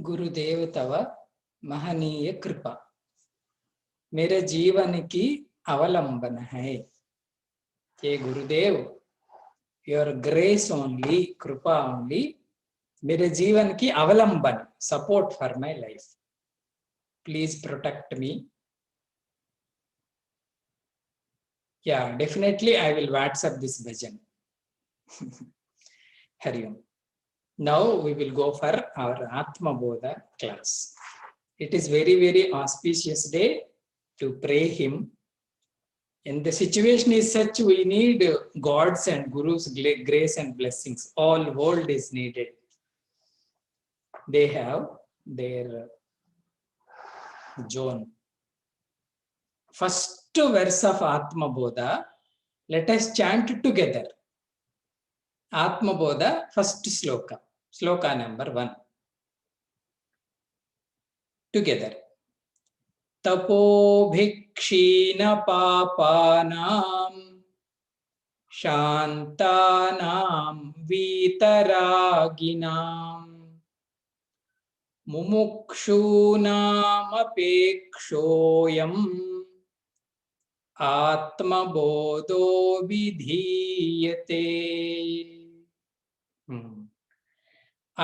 गुरुदेव तव महनीय कृपा मेरे जीवन की अवलंबन है। ये गुरुदेव, योर ग्रेस ओनली, कृपा ओनली मेरे जीवन की अवलंबन, support for my life. Please protect me. या definitely I will WhatsApp this भजन। हरिओम। Now we will go for our Atma Bodha class. It is very auspicious day to pray him. And the situation is such, we need God's and Guru's grace and blessings. All world is needed. They have their zone. First verse of Atma Bodha, let us chant together. Atma Bodha, first sloka. Sloka number 1. Together. तपोभिक्षीण पापानां शान्तानां वीतरागिनां मुमुक्षूणामपेक्षोऽयम् आत्मबोधो विधीयते।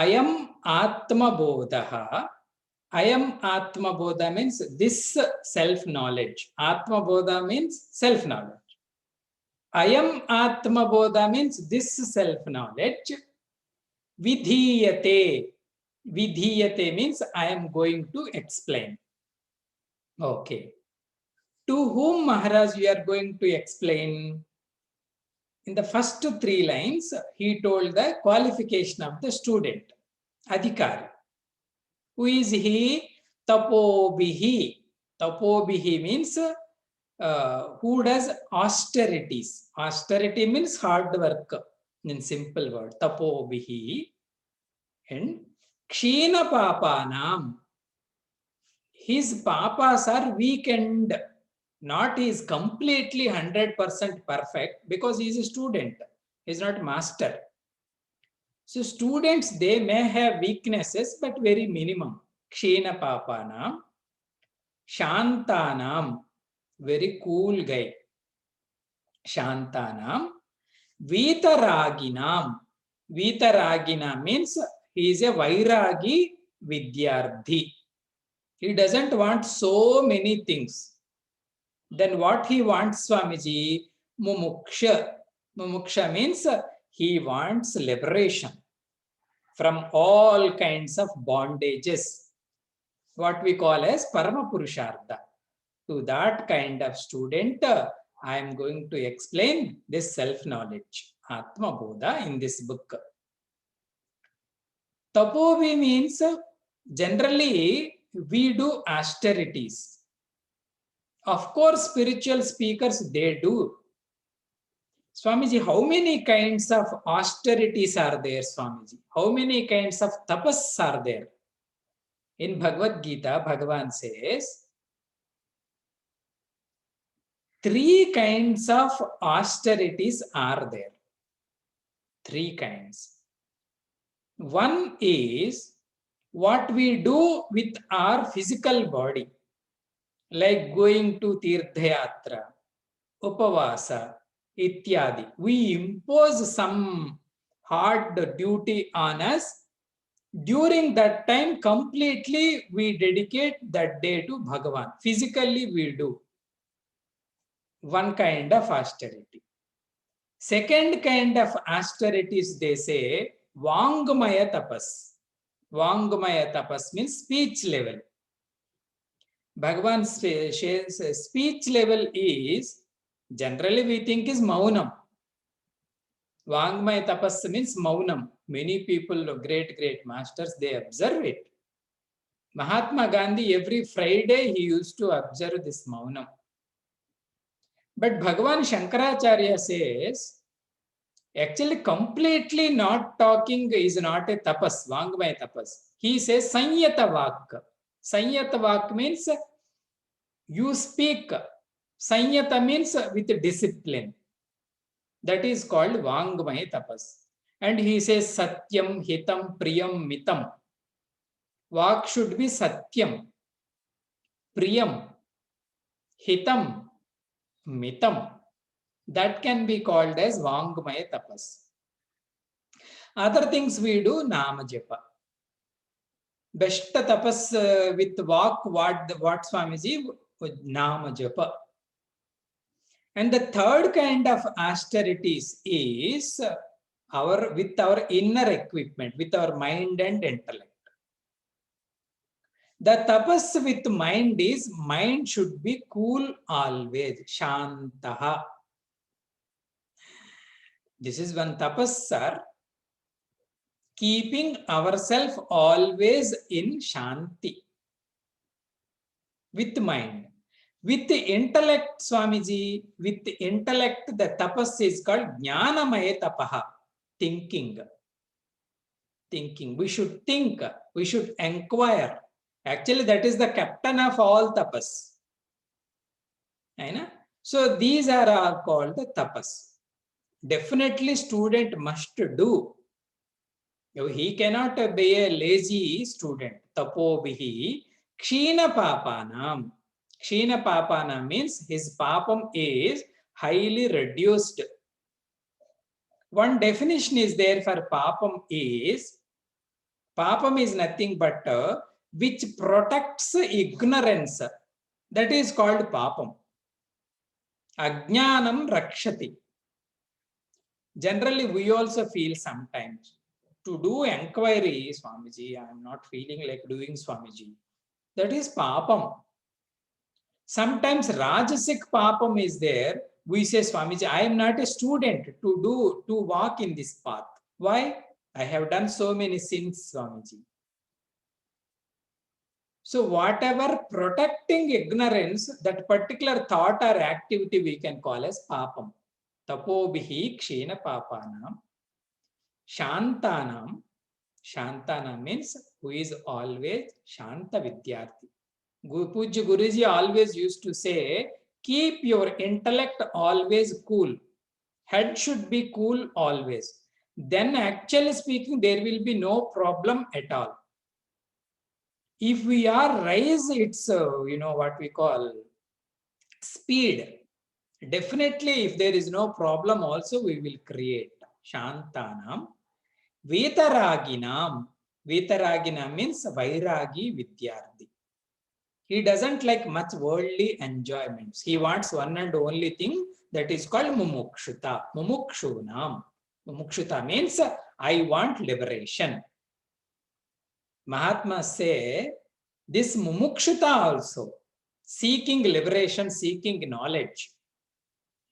अयम् आत्मबोधः. Ayam Atma Bodha means this self-knowledge. Atma Bodha means self-knowledge. Ayam Atma Bodha means this self-knowledge. Vidhiyate. Vidhiyate means I am going to explain. Okay. To whom, Maharaj, you are going to explain? In the first 3 lines, he told the qualification of the student. Adhikari. Who is he? Tapobihi. Tapobihi means who does austerities. Austerity means hard work in simple word. Tapobihi. And Kshina Papanam. His papas are weakened. Not he is completely 100% perfect because he is a student. He is not master. So students, they may have weaknesses, but very minimum. Kshina Papanam. Shantanam. Very cool guy. Shantanam. Vitaraginam. Vitaragina means he is a Vairagi Vidyardhi. He doesn't want so many things. Then what he wants, Swamiji? Mumuksha. Mumuksha means he wants liberation from all kinds of bondages. What we call as Parama Purushartha. To that kind of student, I am going to explain this self-knowledge, Atma Bodha, in this book. Tapovi means generally we do austerities. Of course, spiritual speakers, they do. Swamiji, how many kinds of austerities are there, Swamiji? How many kinds of tapas are there? In Bhagavad Gita, Bhagavan says, 3 kinds of austerities are there. 3 kinds. One is what we do with our physical body, like going to Tirthayatra, Upavasa, Ityadi. We impose some hard duty on us. During that time, completely we dedicate that day to Bhagavan. Physically we do. One kind of austerity. Second kind of austerities, they say, Vangmaya tapas. Vangmaya tapas means speech level. Bhagavan says speech level is, generally we think is Maunam. Vangmaya tapas means Maunam. Many people, great masters, they observe it. Mahatma Gandhi, every Friday he used to observe this Maunam. But Bhagavan Shankaracharya says, actually completely not talking is not a tapas, Vangmaya tapas. He says Sanyata Vak. Sanyata Vak means you speak. Sanyata means with discipline. That is called Vangmaya tapas. And he says Satyam, Hitam, Priyam, Mitam. Vak should be satyam, priyam, hitam, mitam. That can be called as Vangmaya tapas. Other things we do, Nama Japa. Best tapas with Vak, what Swamiji? Nama Japa. And the third kind of austerities is with our inner equipment, with our mind and intellect. The tapas with mind is, mind should be cool always, shantaha. This is one tapas, sir. Keeping ourselves always in shanti. With mind. With the intellect, Swamiji, with the intellect, the tapas is called jnanamaya tapaha, thinking. Thinking. We should think, we should inquire. Actually, that is the captain of all tapas. So these are all called the tapas. Definitely student must do. He cannot be a lazy student. Tapo bihi kshina papanam. Kshina papanam means his papam is highly reduced. One definition is there for papam is nothing but which protects ignorance. That is called papam. Ajnanam rakshati. Generally, we also feel sometimes to do enquiry, Swamiji, I am not feeling like doing Swamiji. That is papam. Sometimes Rajasic papam is there. We say, Swamiji, I am not a student to walk in this path. Why? I have done so many sins, Swamiji. So whatever protecting ignorance, that particular thought or activity we can call as papam. Tapobihi kshena papanam. Shantanam. Shantana means who is always Shanta Vidyarthi. Pujya Guruji always used to say, keep your intellect always cool. Head should be cool always. Then actually speaking, there will be no problem at all. If we are raise its, what we call speed, definitely if there is no problem also we will create. Shantanam. Vetaraginam. Vetaragina means Vairagi Vidyarthi. He doesn't like much worldly enjoyments. He wants one and only thing, that is called Mumukshuta. Mumukshunam. Mumukshuta means I want liberation. Mahatma say this Mumukshuta also, seeking liberation, seeking knowledge.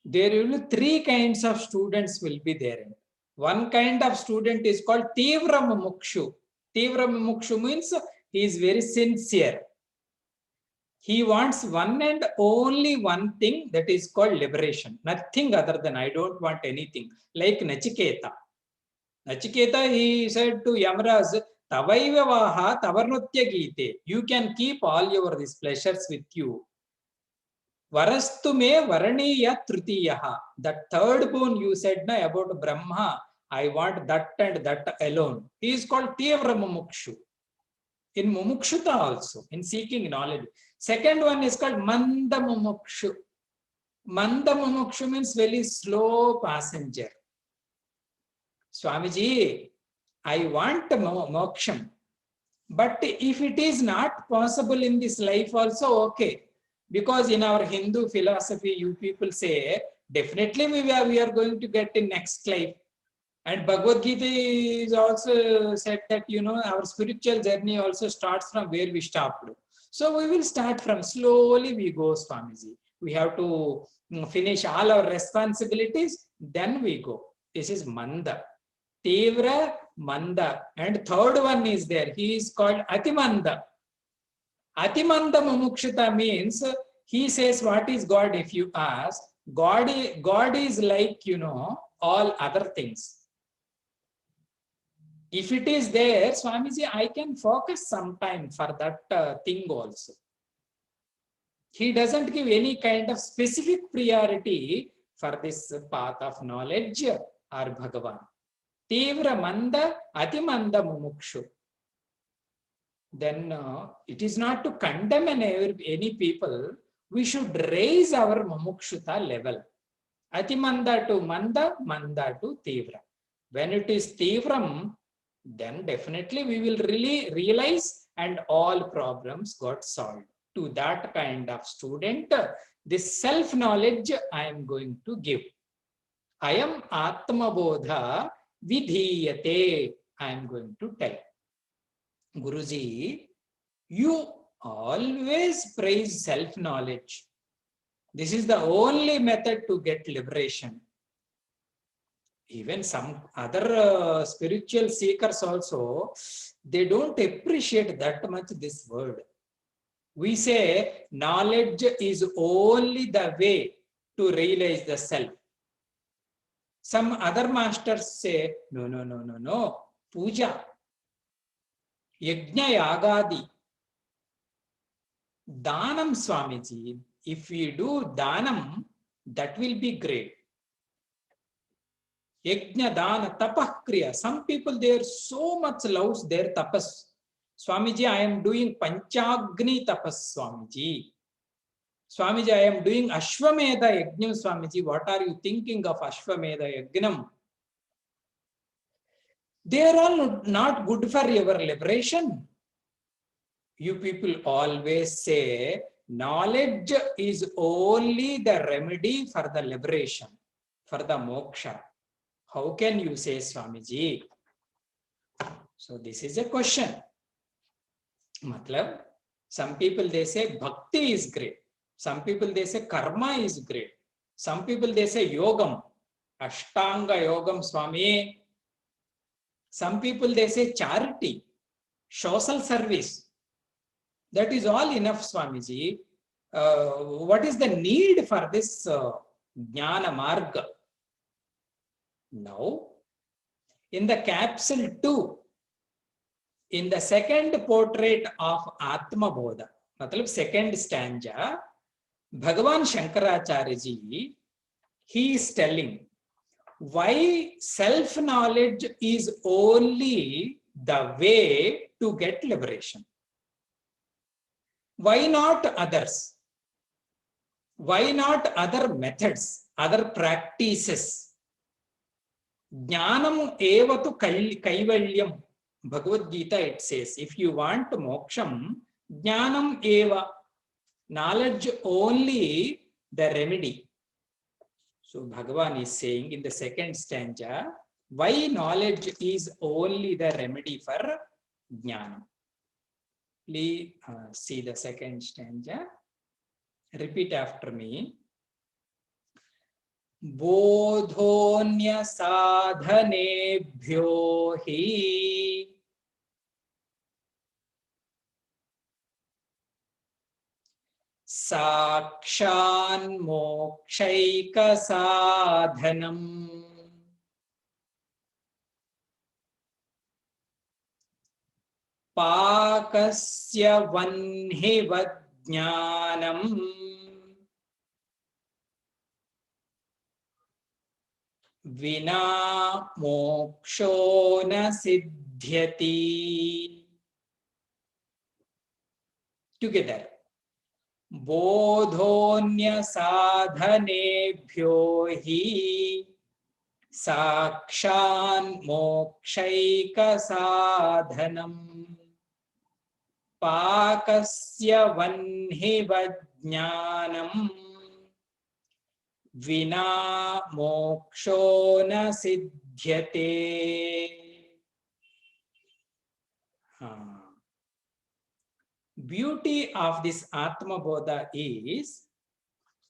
There will be three kinds of students will be there. One kind of student is called Tivra Mumukshu. Tivra Mumukshu means he is very sincere. He wants one and only one thing, that is called liberation. Nothing other than I don't want anything. Like Nachiketa. Nachiketa, he said to Yamaraj, Tavaiva vaha tavarnutya gite. You can keep all your these pleasures with you. Varastu me varaniya tritiyaha. The third boon you said na, about Brahma, I want that and that alone. He is called Tivra Mumukshu. In Mumukshuta also, in seeking knowledge. Second one is called Manda Mumukshu. Manda Mumukshu means very slow passenger. Swamiji, I want moksham. But if it is not possible in this life also, okay. Because in our Hindu philosophy, you people say, definitely we are going to get in next life. And Bhagavad Gita is also said that, our spiritual journey also starts from where we stopped. So we will start from slowly we go, Swamiji. We have to finish all our responsibilities, then we go. This is Manda. Tivra, Manda. And third one is there. He is called Atimanda. Atimanda Mumukshita means, he says, what is God if you ask? God is like, all other things. If it is there, Swamiji, I can focus some time for that thing also. He doesn't give any kind of specific priority for this path of knowledge or Bhagavan. Tivra Manda, Atimanda Mumukshu. then it is not to condemn any people. We should raise our mumukshuta level. Atimanda to manda, manda to tivra. When it is tivram, then definitely we will really realize and all problems got solved. To that kind of student, this self-knowledge I am going to give. I am Atma Bodha Vidhiyate. I am going to tell. Guruji, you always praise self-knowledge. This is the only method to get liberation. Even some other spiritual seekers also, they don't appreciate that much this word. We say knowledge is only the way to realize the self. Some other masters say, no. Puja, yajna yagadi, danam Swamiji. If we do danam, that will be great. Yajna, dana, tapah, kriya. Some people, they are so much loves their tapas. Swamiji, I am doing Panchagni tapas, Swamiji. Swamiji, I am doing Ashwamedha Yajnam, Swamiji. What are you thinking of Ashwamedha Yajnam? They are all not good for your liberation. You people always say, knowledge is only the remedy for the liberation, for the moksha. How can you say, Swamiji? So this is a question. Matlab, some people they say bhakti is great. Some people they say karma is great. Some people they say yogam, ashtanga yogam, Swami. Some people they say charity, social service. That is all enough, Swamiji. What is the need for this jnana marga? Now, in the capsule 2, in the second portrait of Atma Bodha, matlab second stanza, Bhagavan Shankaracharya ji, he is telling why self-knowledge is only the way to get liberation. Why not others? Why not other methods, other practices? Jnanam evatu kaivalyam. Bhagavad Gita, it says, if you want moksham, jnanam eva, knowledge only the remedy. So Bhagavan is saying in the second stanza, why knowledge is only the remedy for jnanam. Please see the second stanza. Repeat after me. Bodhonya sadhanebhyo hi sakshan mokshaika sadhanam pakasya vanhi vajnanam Vina moksho na siddhyati. Together. Bodhonya sadhanebhyo hi sakshan mokshaika sadhanam pakasya vanhi vajnanam Vina moksho na siddhyate. Beauty of this Atma Bodha is,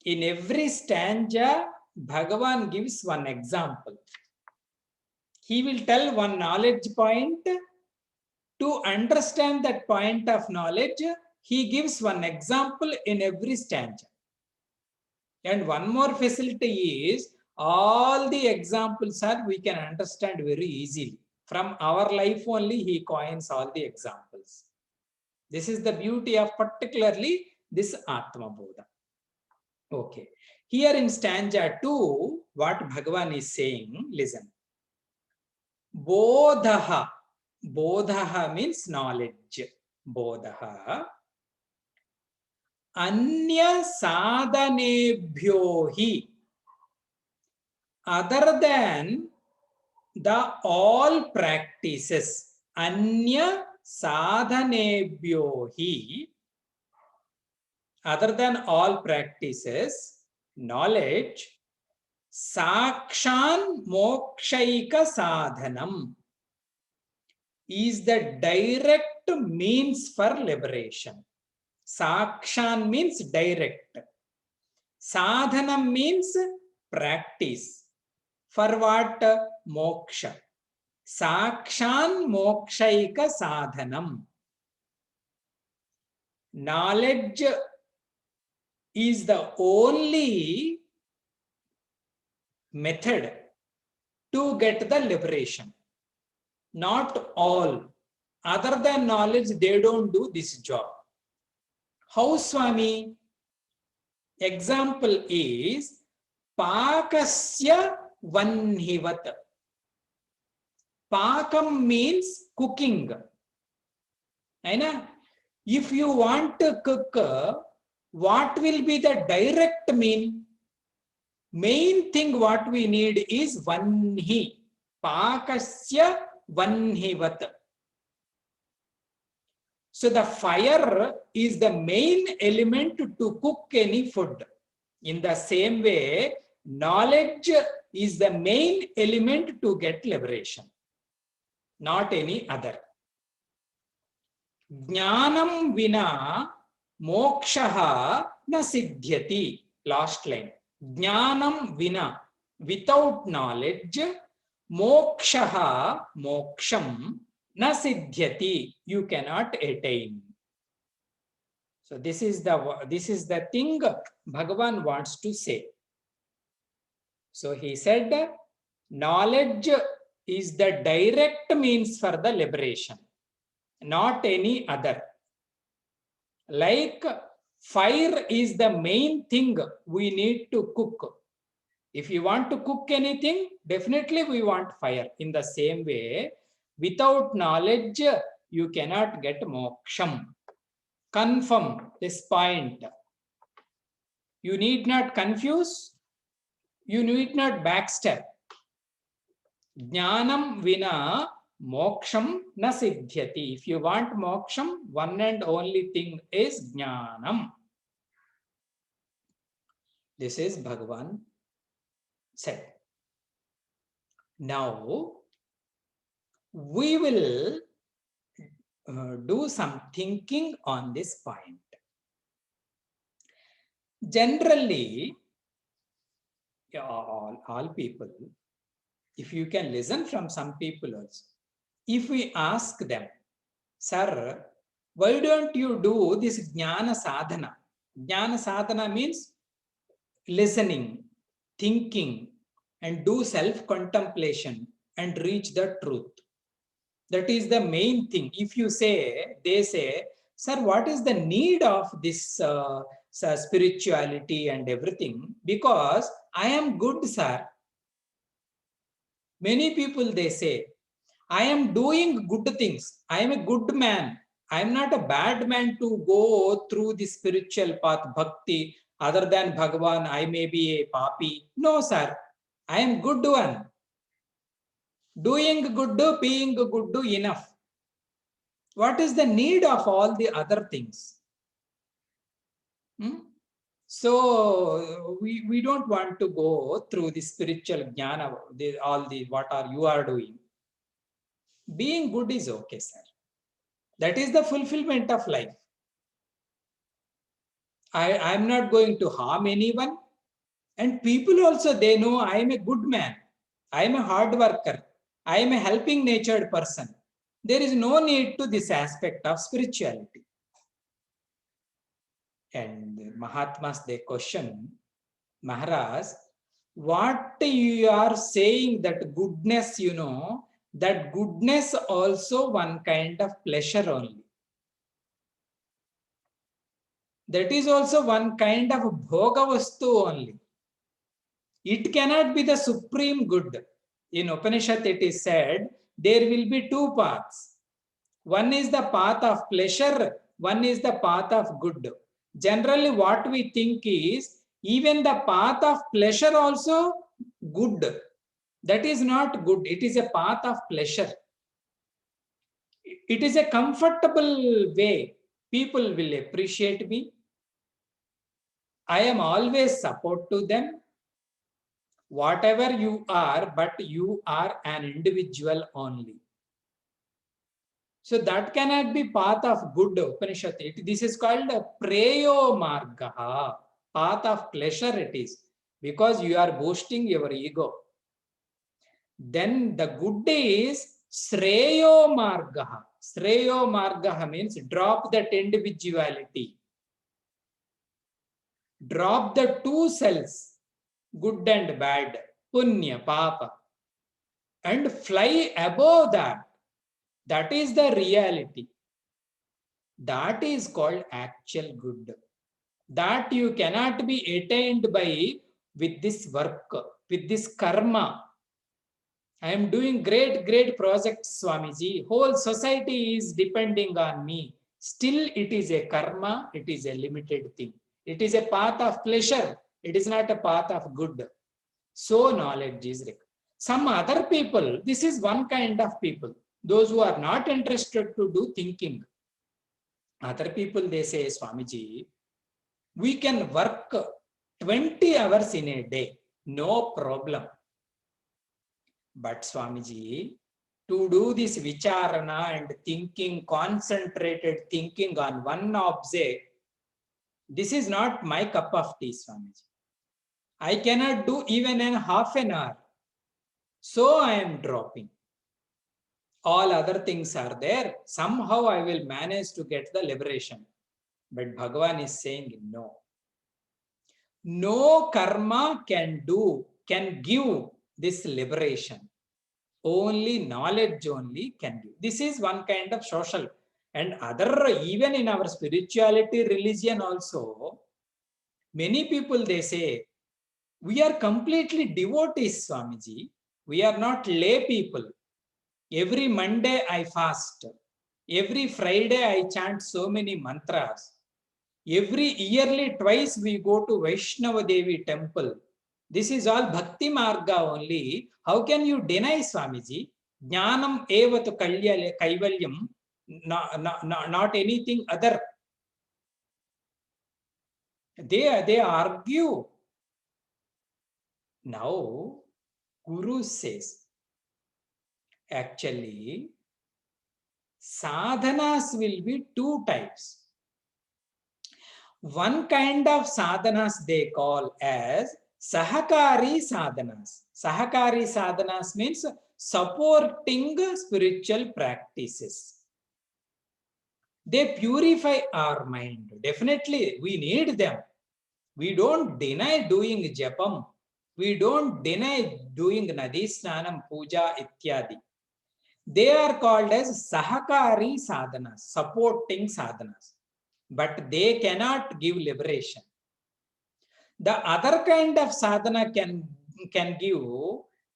in every stanza, Bhagavan gives one example. He will tell one knowledge point. To understand that point of knowledge, he gives one example in every stanza. And one more facility is, all the examples are we can understand very easily. From our life only, he coins all the examples. This is the beauty of particularly this Atma Bodha. Okay. Here in stanza 2, what Bhagavan is saying, listen. Bodhaha. Bodhaha means knowledge. bodha anya sadhanebhyo hi, other than the all practices, anya sadhanebhyo hi, other than all practices, knowledge, sakshan mokshaika sadhanam, is the direct means for liberation. Sakshan means direct. Sadhanam means practice. For what? Moksha. Sakshan mokshaika sadhanam. Knowledge is the only method to get the liberation. Not all. Other than knowledge, they don't do this job. How, Swami? Example is Pakasya vanhivat. Pakam means cooking. If you want to cook, what will be the direct mean? Main thing what we need is vanhi. Pakasya vanhivat. So the fire is the main element to cook any food. In the same way, knowledge is the main element to get liberation, not any other. Jnanam vina mokshaha na siddhyati. Last line. Jnanam vina, without knowledge, mokshaha, moksham, na siddhyati, you cannot attain. So this is the thing Bhagavan wants to say. So he said, knowledge is the direct means for the liberation, not any other. Like fire is the main thing we need to cook. If you want to cook anything, definitely we want fire. In the same way, without knowledge, you cannot get moksham. Confirm this point. You need not confuse. You need not backstep. Jnanam vina moksham na siddhyati. If you want moksham, one and only thing is jnanam. This is Bhagavan said. Now, we will do some thinking on this point. Generally, all people, if you can listen from some people also, if we ask them, sir, why don't you do this jnana sadhana? Jnana sadhana means listening, thinking, and do self-contemplation and reach the truth. That is the main thing. If you say, they say, sir, what is the need of this spirituality and everything? Because I am good, sir. Many people, they say, I am doing good things. I am a good man. I am not a bad man to go through the spiritual path, bhakti. Other than Bhagavan, I may be a papi. No, sir. I am good one. Doing good, being good enough. What is the need of all the other things? So we don't want to go through the spiritual jnana, what you are doing. Being good is okay, sir. That is the fulfillment of life. I'm not going to harm anyone. And people also, they know I am a good man. I am a hard worker. I am a helping natured person. There is no need to this aspect of spirituality. And the Mahatmas, they question, Maharaj, what you are saying that goodness, that goodness also one kind of pleasure only. That is also one kind of bhoga vastu only. It cannot be the supreme good. In Upanishad it is said, there will be two paths. One is the path of pleasure, one is the path of good. Generally, what we think is even the path of pleasure also good. That is not good. It is a path of pleasure. It is a comfortable way. People will appreciate me. I am always support to them. Whatever you are, but you are an individual only. So that cannot be path of good Upanishad. This is called a preyo marga, path of pleasure it is, because you are boosting your ego. Then the good is Sreyo marga. Sreyo marga means drop that individuality. Drop the two selves, good and bad, punya, papa, and fly above that. That is the reality. That is called actual good. That you cannot be attained by with this work, with this karma. I am doing great projects, Swamiji. Whole society is depending on me. Still, it is a karma. It is a limited thing. It is a path of pleasure. It is not a path of good. So knowledge is required. Some other people, this is one kind of people. Those who are not interested to do thinking. Other people, they say, Swamiji, we can work 20 hours in a day. No problem. But Swamiji, to do this vicharana and thinking, concentrated thinking on one object, this is not my cup of tea, Swamiji. I cannot do even in half an hour. So I am dropping. All other things are there. Somehow I will manage to get the liberation. But Bhagavan is saying no. No karma can give this liberation. Only knowledge only can give. This is one kind of social. And other, even in our spirituality, religion also, many people, they say, we are completely devotees, Swamiji. We are not lay people. Every Monday I fast. Every Friday I chant so many mantras. Every yearly twice we go to Vaishnava Devi temple. This is all Bhakti Marga only. How can you deny, Swamiji? Jnanam evatu kaivalyam, not anything other. They argue. Now, Guru says, actually, sadhanas will be two types. One kind of sadhanas they call as Sahakari sadhanas. Sahakari sadhanas means supporting spiritual practices. They purify our mind. Definitely, we need them. We don't deny doing japam. We don't deny doing nadi snanam, puja, ityadi. They are called as Sahakari sadhanas, supporting sadhanas. But they cannot give liberation. The other kind of sadhana can give,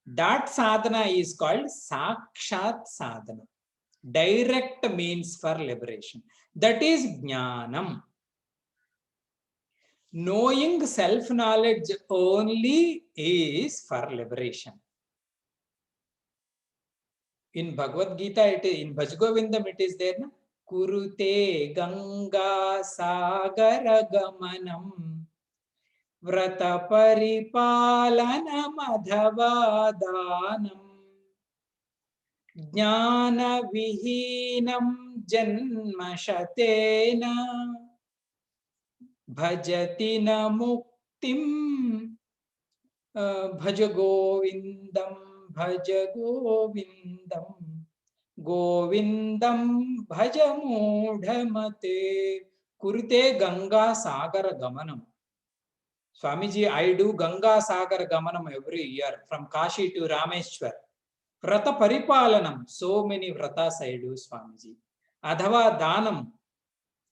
that sadhana is called Sakshat sadhana. Direct means for liberation. That is Jnanam. Knowing self-knowledge only is for liberation. In Bhagavad Gita, in Bhaj Govindam, it is there. No? Kurute Ganga Sagara Gamanam Vrata Paripalana Madhavadanam Jnana Vihinam Janma Shatena Bhajati na Muktim Bhaja Govindam Bhaja Govindam Govindam Bhaja Mudhamate Kurite Ganga Sagara Gamanam. Swamiji, I do Ganga Sagar Gamanam every year from Kashi to Rameshwar. Vrata Paripalanam, so many vratas I do, Swamiji. Adhava Danam,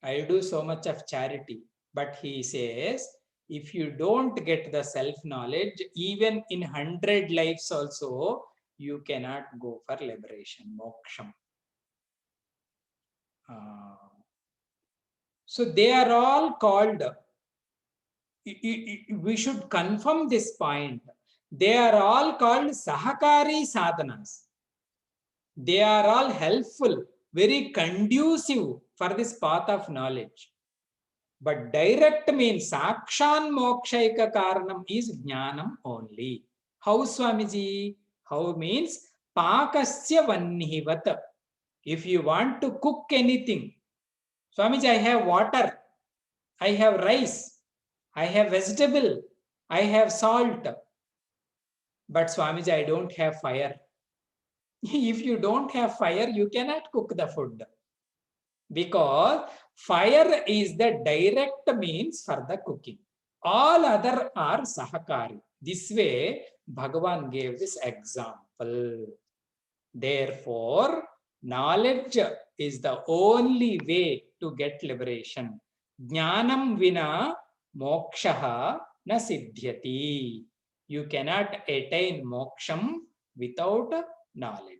I do so much of charity. But he says, if you don't get the self-knowledge, even in 100 lives also, you cannot go for liberation, moksham. So they are all called, we should confirm this point. They are all called Sahakari sadhanas. They are all helpful, very conducive for this path of knowledge. But direct means Sakshan Mokshaika Karanam is Jnanam only. How, Swamiji? How means Pakasya Vannivat. If you want to cook anything, Swamiji, I have water, I have rice, I have vegetable, I have salt. But Swamiji, I don't have fire. If you don't have fire, you cannot cook the food. Because fire is the direct means for the cooking. All other are Sahakari. This way, Bhagavan gave this example. Therefore, knowledge is the only way to get liberation. Jnanam vina mokshaha na siddhyati. You cannot attain moksham without knowledge.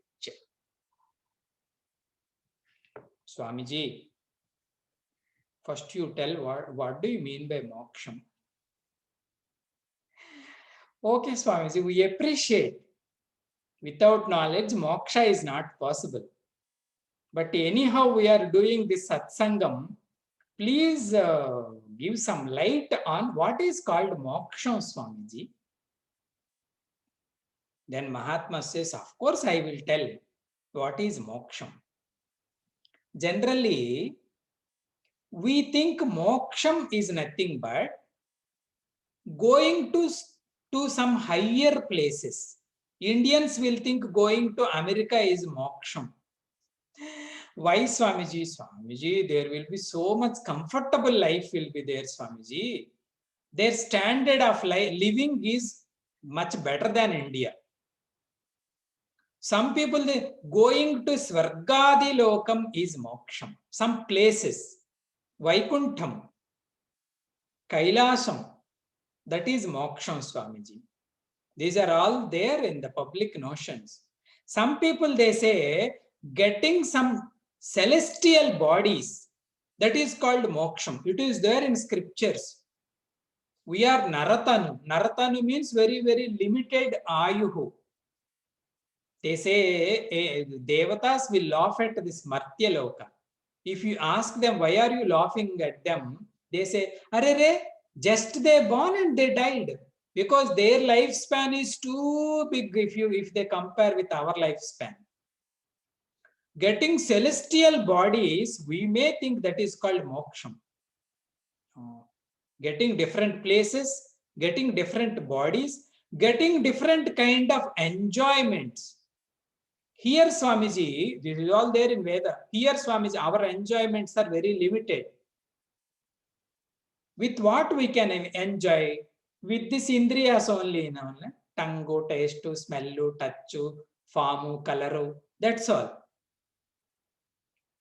Swamiji, first you tell what do you mean by moksham? Okay, Swamiji, we appreciate. Without knowledge, moksha is not possible. But anyhow, we are doing this satsangam. Please give some light on what is called moksha, Swamiji. Then Mahatma says, of course, I will tell what is moksha. Generally, we think moksham is nothing but going to some higher places. Indians will think going to America is moksham. Why, Swamiji? Swamiji, there will be so much comfortable life will be there, Swamiji. Their standard of living is much better than India. Some people, they going to Swargadi Lokam is moksham. Some places, Vaikuntham, Kailasam, that is moksham, Swamiji. These are all there in the public notions. Some people, they say, getting some celestial bodies, that is called moksham. It is there in scriptures. We are Naratanu. Naratanu means very, very limited ayuhu. They say devatas will laugh at this Martya Loka. If you ask them, why are you laughing at them? They say, Arere, just they born and they died. Because their lifespan is too big if they compare with our lifespan. Getting celestial bodies, we may think that is called moksham. Getting different places, getting different bodies, getting different kind of enjoyments. Here, Swamiji, this is all there in Veda. Here, Swamiji, our enjoyments are very limited. With what we can enjoy? With this indriyas only, tongue, taste, smell, touch, form, color, that's all.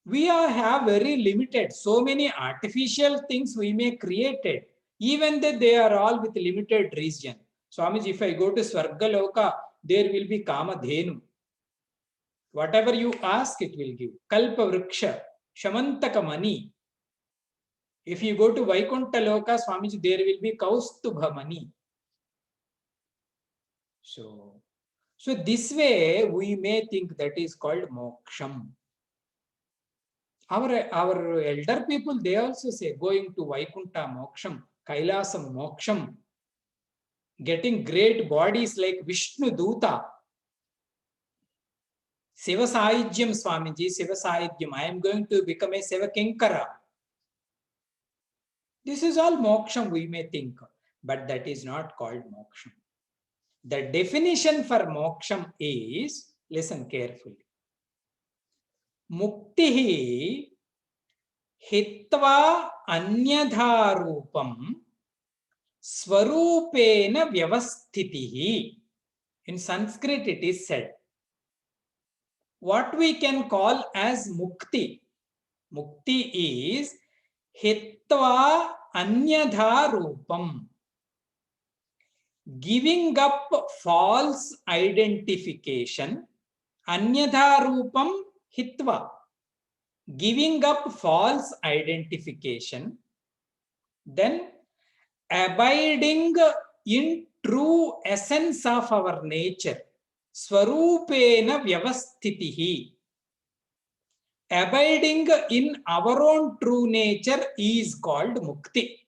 We have very limited, so many artificial things we may create it, even that they are all with limited region. Swamiji, if I go to Swargaloka, there will be Kamadhenu. Whatever you ask, it will give. Kalpa Vriksha, Shamantaka Mani. If you go to Vaikuntha Loka, Swamiji, there will be Kaustubha Mani. So this way, we may think that is called moksham. Our elder people, they also say going to Vaikuntha moksham, Kailasam moksham, getting great bodies like Vishnu Duta. Siva Sahajyam, Swamiji, Siva Sahajyam. I am going to become a Siva Kinkara. This is all moksham we may think, but that is not called moksham. The definition for moksham is, listen carefully. Muktihi hitva anyadharupam swarupena vyavasthitihi. In Sanskrit it is said. What we can call as mukti. Mukti is hitva anyadharupam. Giving up false identification. Anyadharupam hitva. giving up false identification, then abiding in true essence of our nature, swarupena vyavasthitihi. Abiding in our own true nature is called mukti.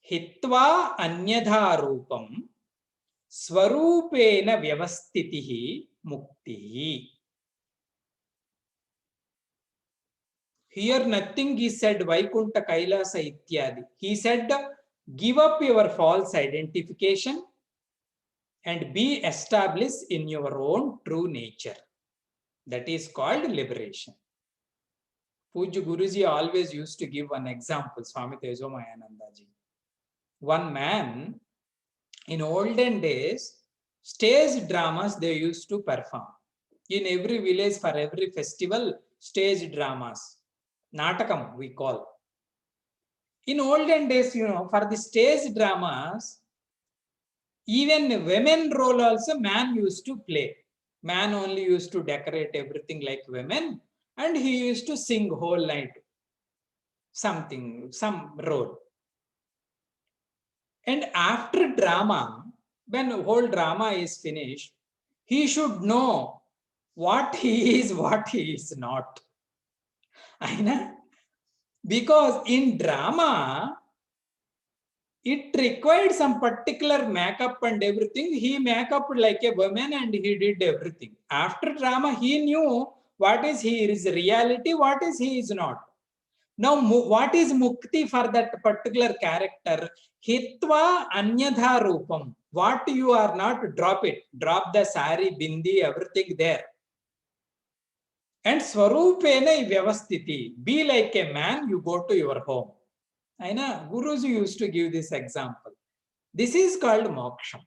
Hitva anyadha rupam swarupena vyavasthitihi mukti. Here nothing is said Vaikunta Kailasa Ityadi. He said, give up your false identification and be established in your own true nature. That is called liberation. Puja Guruji always used to give one example, Swami Tejomayanandaji. One man, in olden days, stage dramas they used to perform. In every village, for every festival, stage dramas. Natakam, we call. In olden days, for the stage dramas, even women role also man used to play. Man only used to decorate everything like women, and he used to sing whole night something, some role. And after drama, when the whole drama is finished, he should know what he is not. Because in drama, it required some particular makeup and everything. He make up like a woman and he did everything. After drama, he knew what is his reality, what is he is not. Now, what is mukti for that particular character? Hitva anyadha rupam. What you are not, drop it. Drop the sari, bindi, everything there. And swarupena vyavasthiti. Be like a man, you go to your home. Guruji used to give this example. This is called moksha.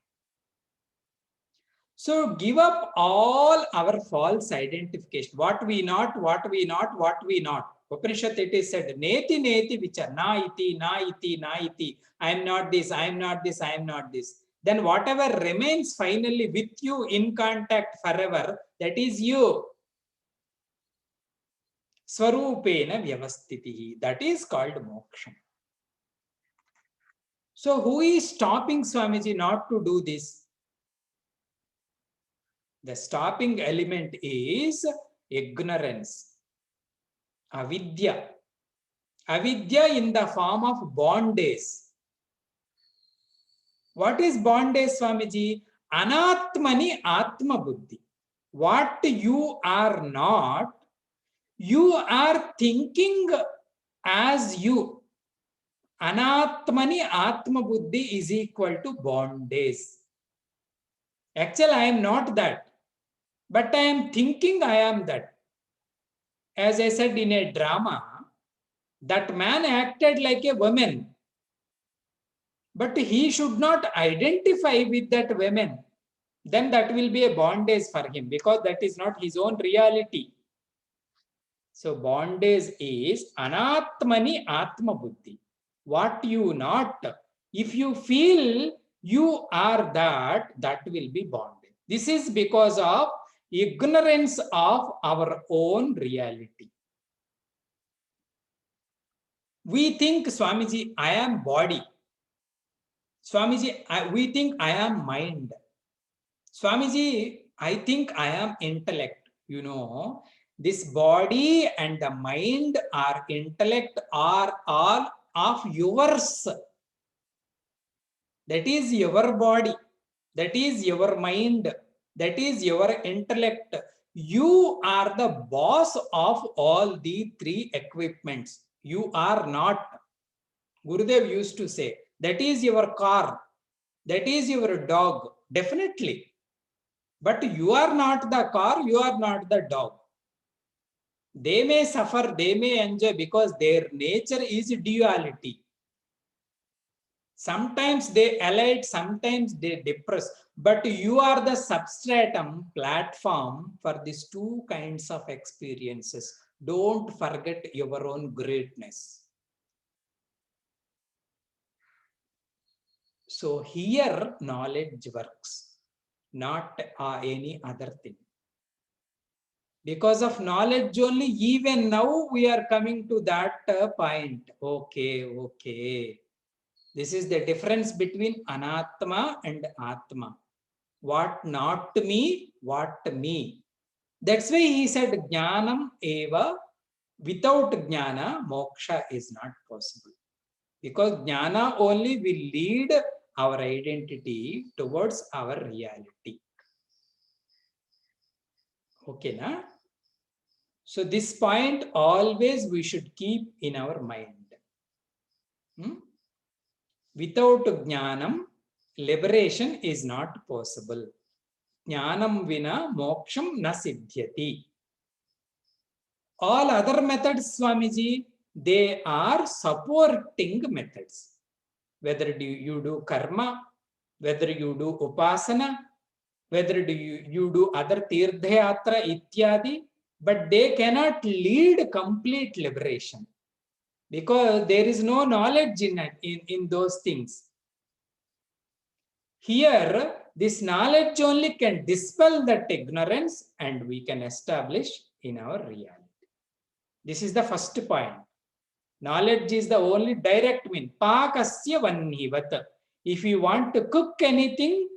So give up all our false identification. What we not, what we not, what we not. Upanishad it is said, neti neti vichar, na iti, na iti, na iti. I am not this, I am not this, I am not this. Then whatever remains finally with you in contact forever, that is you. Swarupena vyavasthitihi. That is called moksha. So who is stopping Swamiji not to do this? The stopping element is ignorance, avidya. Avidya in the form of bondage. What is bondage, Swamiji? Anatmani atma buddhi. What you are not, you are thinking as you. Anatmani atma buddhi is equal to bondage. Actually, I am not that. But I am thinking I am that. As I said in a drama, that man acted like a woman. But he should not identify with that woman. Then that will be a bondage for him because that is not his own reality. So bondage is anatmani atma buddhi. What you not, if you feel you are that, that will be bondage. This is because of ignorance of our own reality. We think, Swamiji, I am body. Swamiji, we think I am mind. Swamiji, I think I am intellect. This body and the mind or intellect are all of yours. That is your body. That is your mind. That is your intellect. You are the boss of all the three equipments. You are not. Gurudev used to say, that is your car. That is your dog. Definitely. But you are not the car. You are not the dog. They may suffer. They may enjoy because their nature is duality. Sometimes they elate, sometimes they depress, but you are the substratum platform for these two kinds of experiences. Don't forget your own greatness. So here knowledge works, not any other thing. Because of knowledge only, even now we are coming to that point. Okay, okay. This is the difference between anatma and atma. What not me, what me. That's why he said jnanam eva. Without jnana, moksha is not possible. Because jnana only will lead our identity towards our reality. Okay, na? So this point always we should keep in our mind. Without jnanam, liberation is not possible. Jnanam vina moksham na siddhyati. All other methods, Swamiji, they are supporting methods. Whether you do karma, whether you do upasana, whether you do other tirthayatra ityadi, but they cannot lead complete liberation. Because there is no knowledge in those things. Here, this knowledge only can dispel that ignorance and we can establish in our reality. This is the first point. Knowledge is the only direct mean. Pakasya vannivat. If you want to cook anything,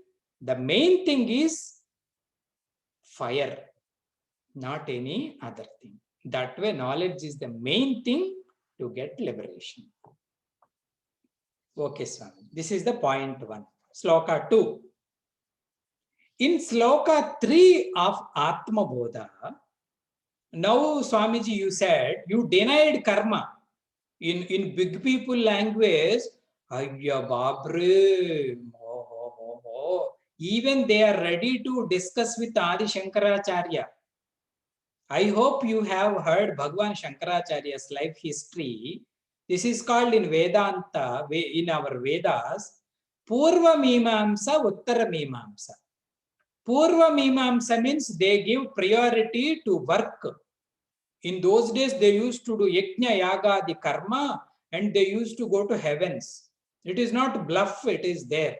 the main thing is fire, not any other thing. That way, knowledge is the main thing to get liberation. Okay, Swami. This is the point 1. Sloka 2. In Sloka 3 of Atma Bodha, now Swamiji, you said you denied karma. In big people language, Ayya Babre, even they are ready to discuss with Adi Shankaracharya. I hope you have heard Bhagwan Shankaracharya's life history. This is called in Vedanta, in our Vedas, Purva Mimamsa, Uttara Mimamsa. Purva Mimamsa means they give priority to work. In those days, they used to do Yajna, Yaga, the karma, and they used to go to heavens. It is not bluff, it is there.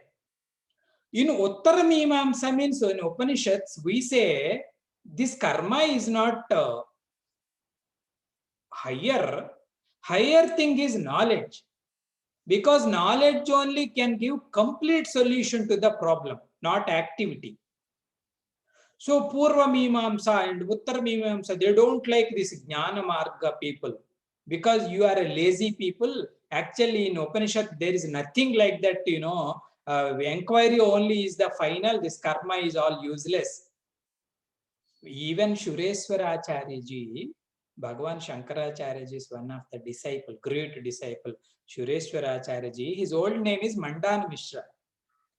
In Uttara Mimamsa means in Upanishads, we say this karma is not higher. Higher thing is knowledge. Because knowledge only can give complete solution to the problem, not activity. So Purva Mimamsa and Uttara Mimamsa, they don't like this Jnana Marga people. Because you are a lazy people. Actually, in Upanishad, there is nothing like that, inquiry only is the final. This karma is all useless. Even Shureshwara Acharya ji, Bhagavan Shankaracharya ji is one of the disciple, great disciple. Shureshwara Acharya ji, his old name is Mandan Mishra.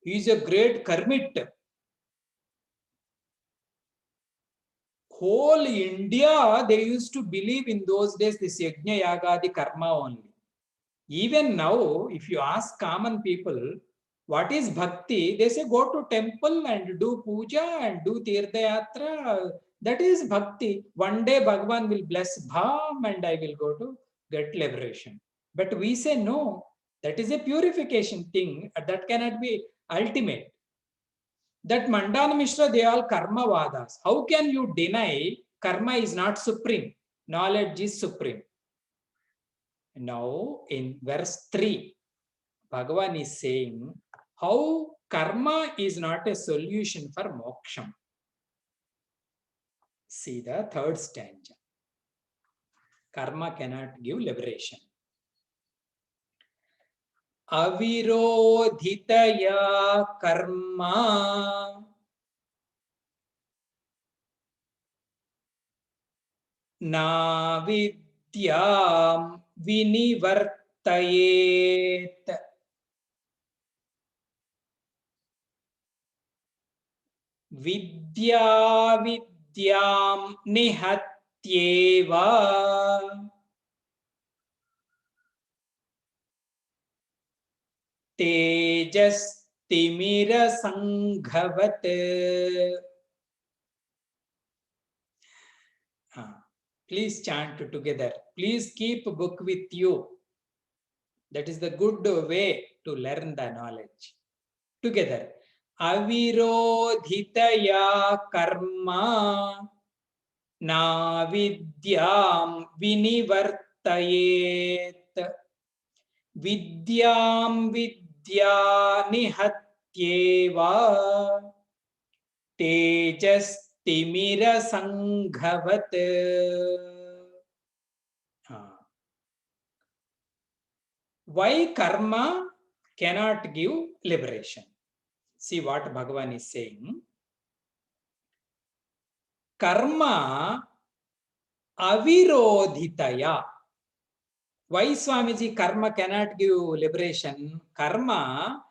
He is a great karmit. Whole India, they used to believe in those days this Yajna Yaga, the karma only. Even now, if you ask common people, what is bhakti? They say go to temple and do puja and do tirthayatra. That is bhakti. One day Bhagavan will bless bham and I will go to get liberation. But we say no, that is a purification thing. That cannot be ultimate. That Mandana Mishra, they all karma vadas. How can you deny karma is not supreme? Knowledge is supreme. Now, in verse 3, Bhagavan is saying how karma is not a solution for moksham. See the third stanza. Karma cannot give liberation. Avirodhitaya karma na vidyam vinivartayet. Vidya vidyam nihatyeva tejas timira sanghavat. Please chant together. Please keep a book with you. That is the good way to learn the knowledge. Together. Avirodhitaya karma na vidyam vinivartayet. Vidyam vidya nihatyeva tejas timira sanghavat. Why karma cannot give liberation? See what Bhagavan is saying. Karma avirodhitaya. Why Swamiji karma cannot give liberation? Karma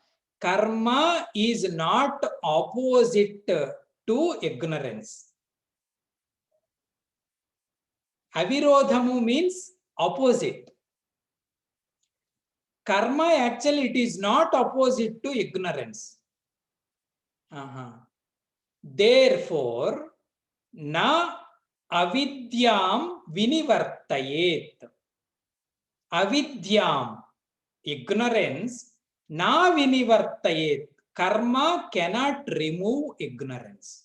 is not opposite to ignorance. Avirodhamu means opposite. Karma actually it is not opposite to ignorance. Therefore, na avidyam vinivartayet. Avidyam, ignorance, na vinivartayet. Karma cannot remove ignorance.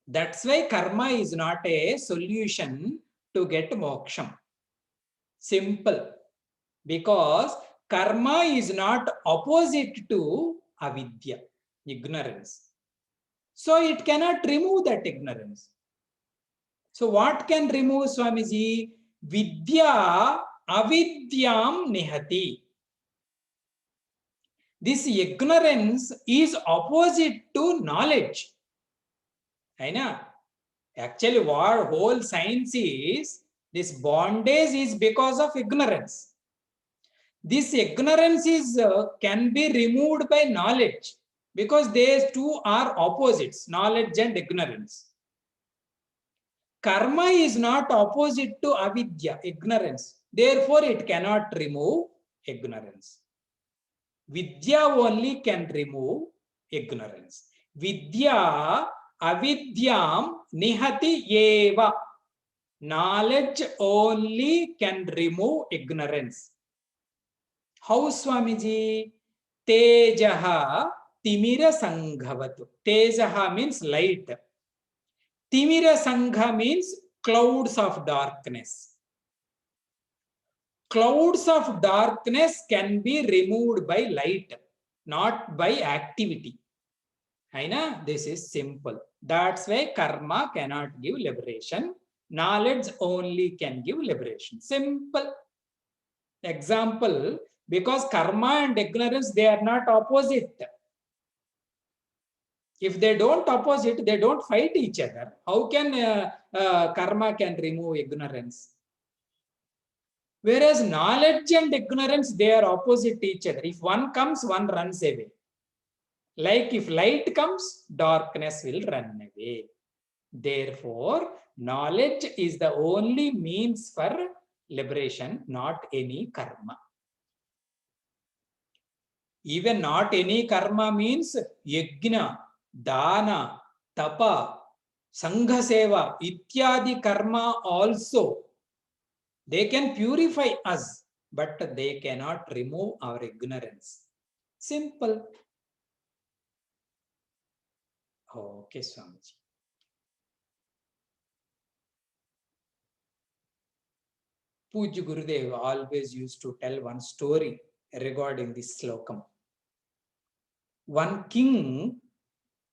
That's why karma is not a solution to get moksham. Simple. Because karma is not opposite to avidya, ignorance. So it cannot remove that ignorance. So what can remove, Swamiji? Vidya avidyam nihati. This ignorance is opposite to knowledge. Actually, what whole science is, this bondage is because of ignorance. This ignorance is can be removed by knowledge, because these two are opposites, knowledge and ignorance. Karma is not opposite to avidya, ignorance. Therefore, it cannot remove ignorance. Vidya only can remove ignorance. Vidya avidyam nihati eva. Knowledge only can remove ignorance. How, Swamiji? Tejaha timira sanghavatu. Tejaha means light. Timira sangha means clouds of darkness. Clouds of darkness can be removed by light, not by activity. This is simple. That's why karma cannot give liberation. Knowledge only can give liberation. Simple. Example, because karma and ignorance, they are not opposite. If they don't opposite, they don't fight each other. How can karma can remove ignorance? Whereas knowledge and ignorance, they are opposite each other. If one comes, one runs away. Like if light comes, darkness will run away. Therefore, knowledge is the only means for liberation, not any karma. Even not any karma means yajna, dana, tapa, sangha seva, ityadi karma also. They can purify us, but they cannot remove our ignorance. Simple. Okay, Swamiji. Puja Gurudev always used to tell one story regarding this slokam. One king,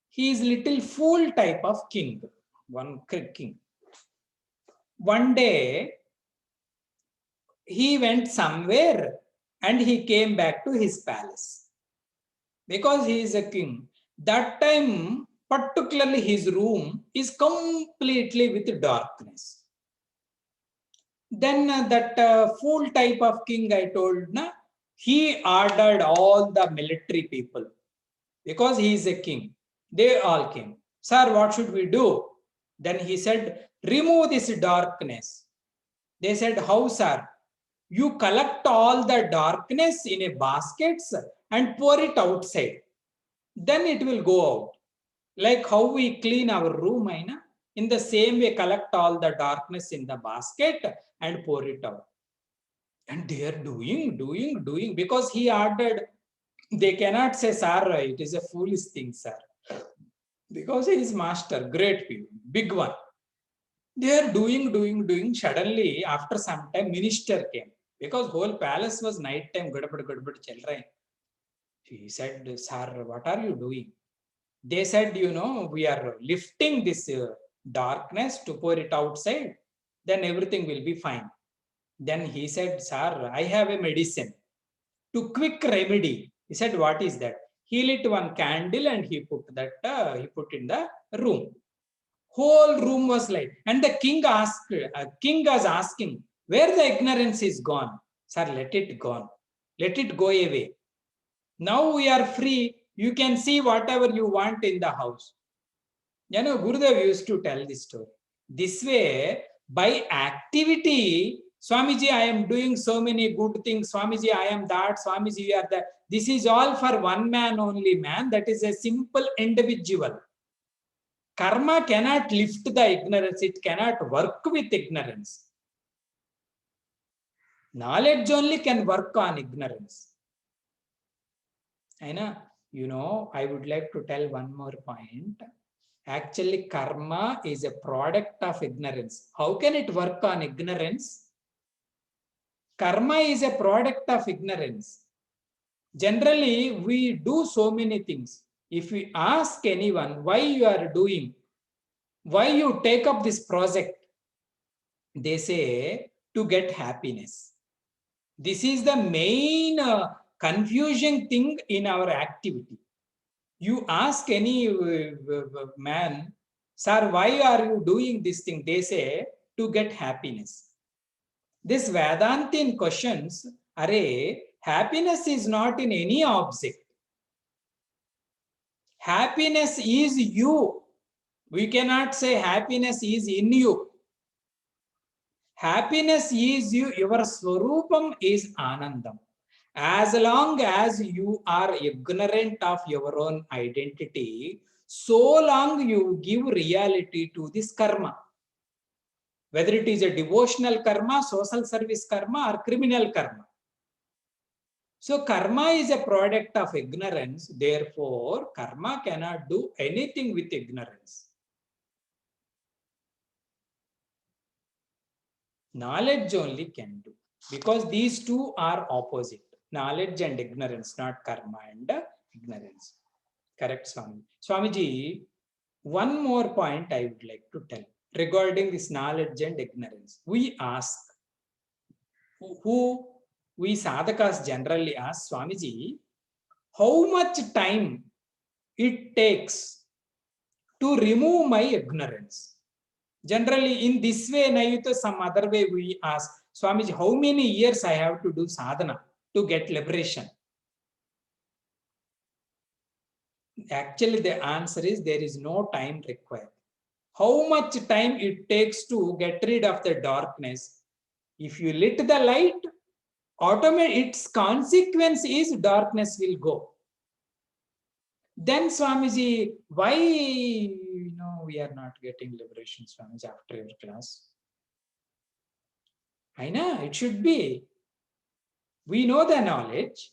he is little fool type of king. One king. One day, he went somewhere and he came back to his palace. Because he is a king. That time, particularly his room is completely with darkness. Then that fool type of king I told, he ordered all the military people. Because he is a king. They all came. Sir, what should we do? Then he said, remove this darkness. They said, how, sir? You collect all the darkness in a basket and pour it outside. Then it will go out. Like how we clean our room, in the same way, collect all the darkness in the basket and pour it out. And they are doing, because he ordered. They cannot say, sir, it is a foolish thing, sir. Because he is master, great people, big one. They are doing. Suddenly, after some time, minister came because whole palace was night time. Gadbad chal rahe. He said, "Sir, what are you doing?" They said, we are lifting this darkness to pour it outside. Then everything will be fine. Then he said, "Sir, I have a medicine to quick remedy." He said, "What is that?" He lit one candle and he put in the room. Whole room was light. And the king was asking, where the ignorance is gone? Sir, let it gone. Let it go away. Now we are free. You can see whatever you want in the house. Gurudev used to tell this story. This way, by activity, Swamiji, I am doing so many good things. Swamiji, I am that. Swamiji, you are that. This is all for one man only, man. That is a simple individual. Karma cannot lift the ignorance. It cannot work with ignorance. Knowledge only can work on ignorance. I would like to tell one more point. Actually, karma is a product of ignorance. How can it work on ignorance? Karma is a product of ignorance. Generally, we do so many things. If we ask anyone why you are doing, why you take up this project, they say to get happiness. This is the main confusing thing in our activity. You ask any man, sir, why are you doing this thing? They say to get happiness. This Vedantin questions, happiness is not in any object. Happiness is you. We cannot say happiness is in you. Happiness is you. Your swarupam is anandam. As long as you are ignorant of your own identity, so long you give reality to this karma. Whether it is a devotional karma, social service karma, or criminal karma. So karma is a product of ignorance. Therefore, karma cannot do anything with ignorance. Knowledge only can do. Because these two are opposite. Knowledge and ignorance, not karma and ignorance. Correct, Swami. Swamiji, one more point I would like to tell regarding this knowledge and ignorance. We ask, who we sadhakas generally ask, Swamiji, how much time it takes to remove my ignorance? Generally, in this way, Nayuta, some other way we ask, Swamiji, how many years I have to do sadhana to get liberation? Actually, the answer is there is no time required. How much time it takes to get rid of the darkness? If you lit the light, automatically its consequence is darkness will go. Then Swamiji, why we are not getting liberation, Swamiji, after your class? I know it should be. We know the knowledge,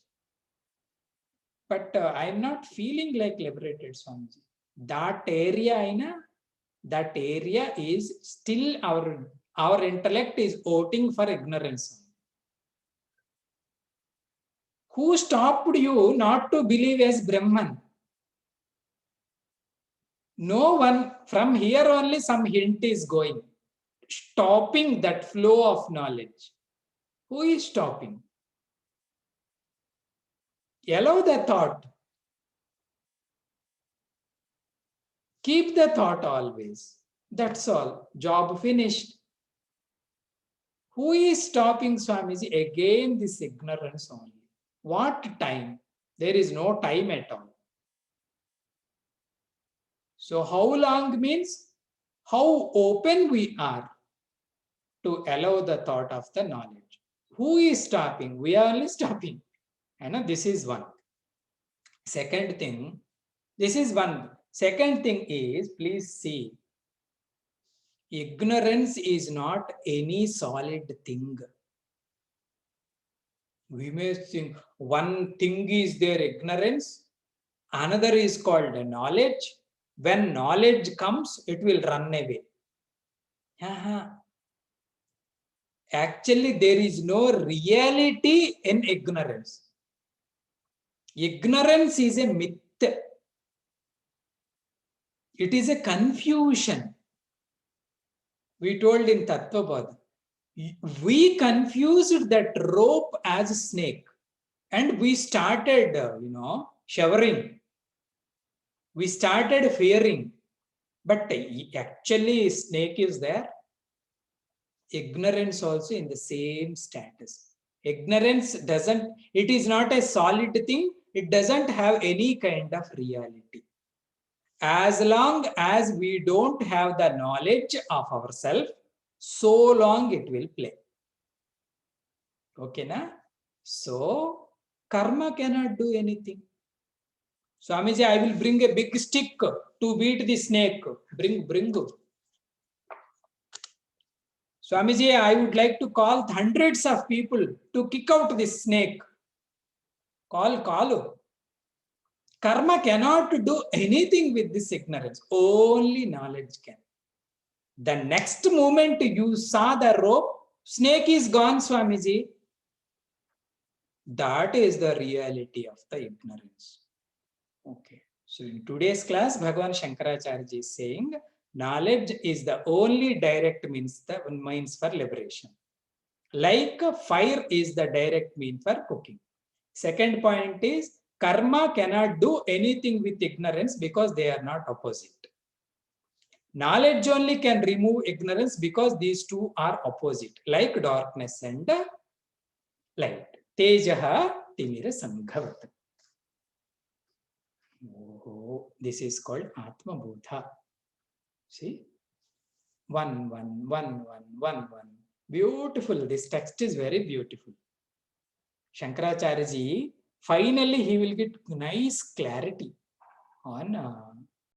but I am not feeling like liberated, Swamiji. That area, that area is still our intellect is voting for ignorance. Who stopped you not to believe as Brahman? No one. From here only some hint is going, stopping that flow of knowledge. Who is stopping? Allow the thought. Keep the thought always. That's all. Job finished. Who is stopping, Swamiji? Again, this ignorance only. What time? There is no time at all. So how long means how open we are to allow the thought of the knowledge. Who is stopping? We are only stopping. And this is one. Second thing, this is one. Second thing is, please see, ignorance is not any solid thing. We may think one thing is there, ignorance, another is called knowledge. When knowledge comes, it will run away. Actually, there is no reality in ignorance. Ignorance is a myth. It is a confusion. We told in Tattvabodha, we confused that rope as a snake, and we started, shivering. We started fearing, but actually, snake is there. Ignorance also in the same status. Ignorance doesn't, it is not a solid thing. It doesn't have any kind of reality. As long as we don't have the knowledge of ourselves, so long it will play. Okay, na? So, karma cannot do anything. Swamiji, I will bring a big stick to beat the snake. Bring. Swamiji, I would like to call hundreds of people to kick out this snake. Call. Karma cannot do anything with this ignorance. Only knowledge can. The next moment you saw the rope, snake is gone, Swamiji. That is the reality of the ignorance. Okay. So in today's class, Bhagavan Shankaracharya is saying, knowledge is the only direct means for liberation. Like fire is the direct mean for cooking. Second point is, karma cannot do anything with ignorance because they are not opposite. Knowledge only can remove ignorance because these two are opposite, like darkness and light. Tejaha timira sanghavat. Oh, this is called Atma Bodha. See? 1, 1, 1, 1, 1, 1. Beautiful. This text is very beautiful. Shankaracharya ji, finally he will get nice clarity on